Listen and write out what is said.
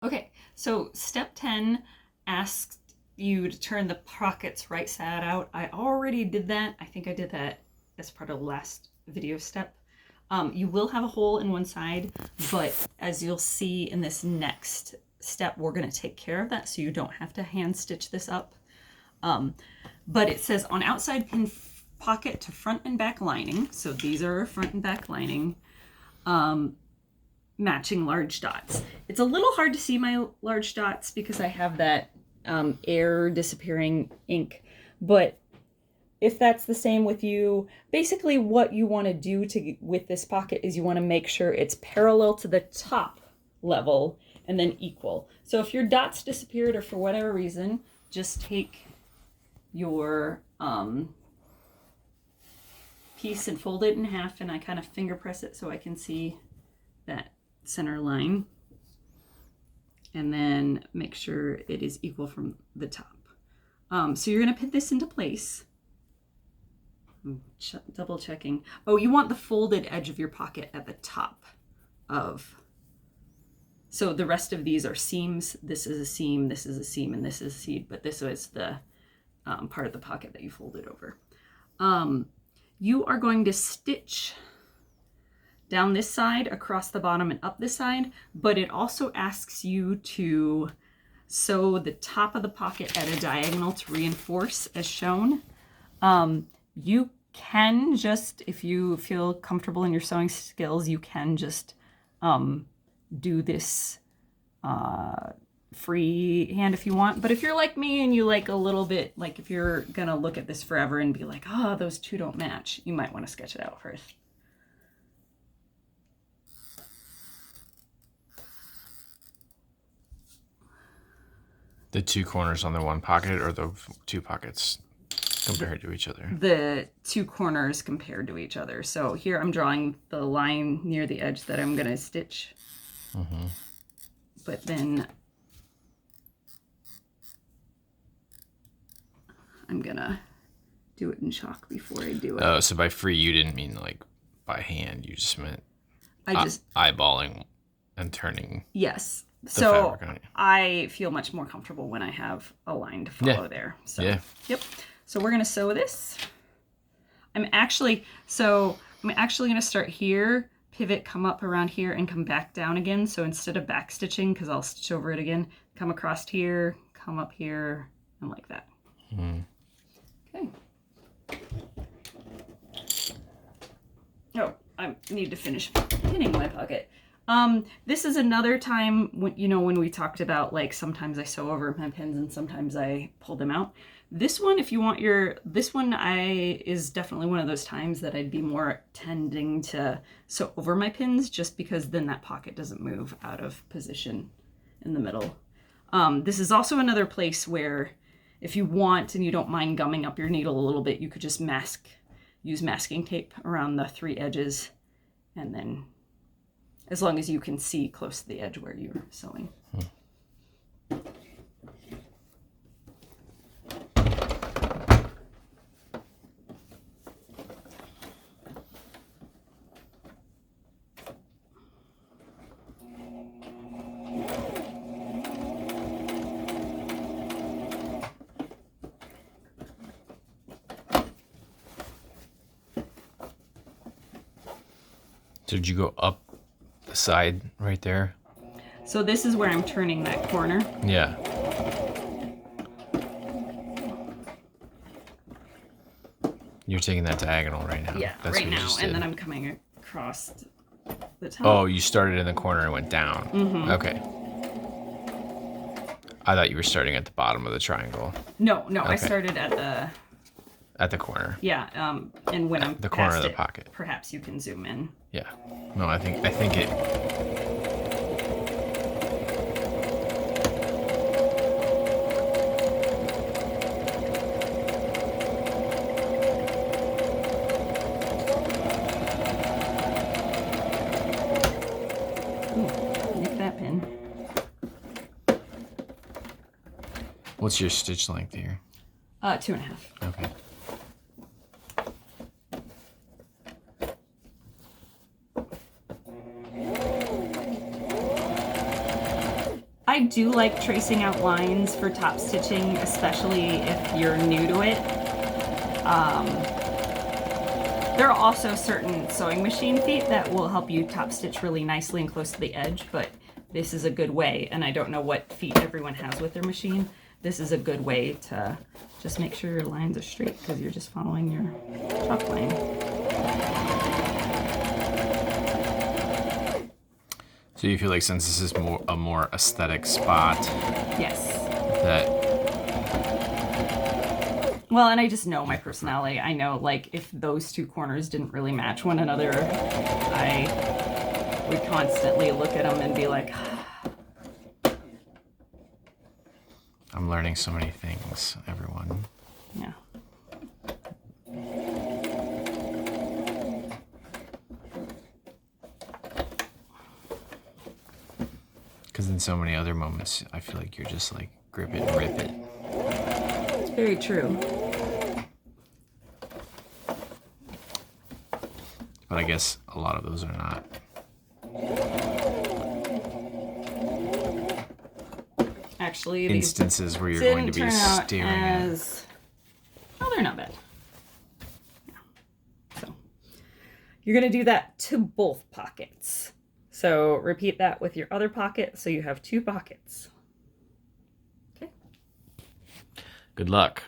Okay, so step 10 asks you to turn the pockets right side out. I already did that. I think I did that as part of the last video step. You will have a hole in one side, but as you'll see in this next step, we're going to take care of that so you don't have to hand stitch this up. But it says on outside pin pocket to front and back lining. So these are front and back lining. Matching large dots. It's a little hard to see my large dots because I have that air disappearing ink, but if that's the same with you, basically what you want to do with this pocket is you want to make sure it's parallel to the top level and then equal. So if your dots disappeared or for whatever reason, just take your piece and fold it in half, and I kind of finger press it so I can see that center line, and then make sure it is equal from the top. So you're going to put this into place. Double checking. Oh, you want the folded edge of your pocket at the top of. So the rest of these are seams. This is a seam, this is a seam, and this is a seam, but this is the part of the pocket that you folded over. You are going to stitch down this side, across the bottom, and up this side, but it also asks you to sew the top of the pocket at a diagonal to reinforce as shown. You can just, if you feel comfortable in your sewing skills, you can just do this freehand if you want. But if you're like me and you like a little bit, like if you're gonna look at this forever and be like, oh, those two don't match, you might want to sketch it out first. The two corners on the one pocket, or the two pockets compared to each other? The two corners compared to each other. So here I'm drawing the line near the edge that I'm going to stitch. Mm-hmm. But then I'm going to do it in chalk before I do it. Oh, so by free you didn't mean like by hand. You just meant eyeballing and turning. Yes. So I feel much more comfortable when I have a line to follow there. So, yep. So we're going to sew this. I'm actually going to start here, pivot, come up around here, and come back down again. So instead of back stitching, because I'll stitch over it again, come across here, come up here, and like that. Mm. Okay. Oh, I need to finish pinning my pocket. This is another time when, when we talked about, like, sometimes I sew over my pins and sometimes I pull them out. This one, if you want this one is definitely one of those times that I'd be more tending to sew over my pins, just because then that pocket doesn't move out of position in the middle. This is also another place where if you want and you don't mind gumming up your needle a little bit, you could just use masking tape around the three edges, and then as long as you can see close to the edge where you're sewing. So did you go up the side right there? So this is where I'm turning that corner. Yeah. You're taking that diagonal right now. Yeah, that's right now. And then I'm coming across the top. Oh, you started in the corner and went down. Mm-hmm. Okay. I thought you were starting at the bottom of the triangle. No, okay. I started at the corner. Yeah, and when I'm the corner of the pocket. Perhaps you can zoom in. Yeah. No, I think it. Ooh, nick that pin. What's your stitch length here? 2.5. Okay. I I do like tracing out lines for top stitching, especially if you're new to it. There are also certain sewing machine feet that will help you top stitch really nicely and close to the edge, but this is a good way, and I don't know what feet everyone has with their machine. This is a good way to just make sure your lines are straight because you're just following your chalk line. So you feel like since this is a more aesthetic spot, Yes. that Well, and I just know my personality. I know, like, if those two corners didn't really match one another, I would constantly look at them and be like, I'm learning so many things, everyone. yeah. Because in so many other moments, I feel like you're just like, grip it and rip it. It's very true. But I guess a lot of those are not. Actually, Instances where you're these going to be didn't turn out staring at. as... Oh, they're not bad. Yeah. So, you're going to do that to both pockets. So, repeat that with your other pocket so you have two pockets. Okay. Good luck.